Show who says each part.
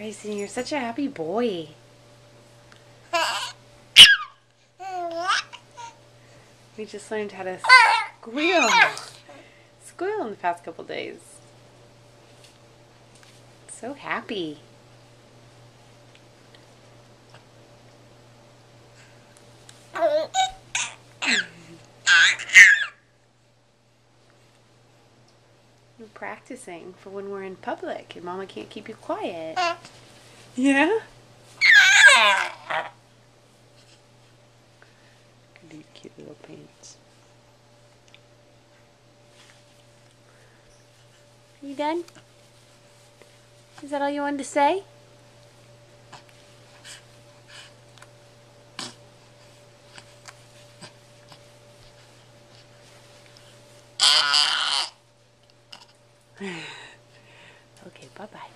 Speaker 1: Grayson, you're such a happy boy. We just learned how to squeal. Squeal in the past couple days. So happy. We're practicing for when we're in public and Mama can't keep you quiet. Yeah? These cute little pants. Are you done? Is that all you wanted to say? Okay, bye-bye.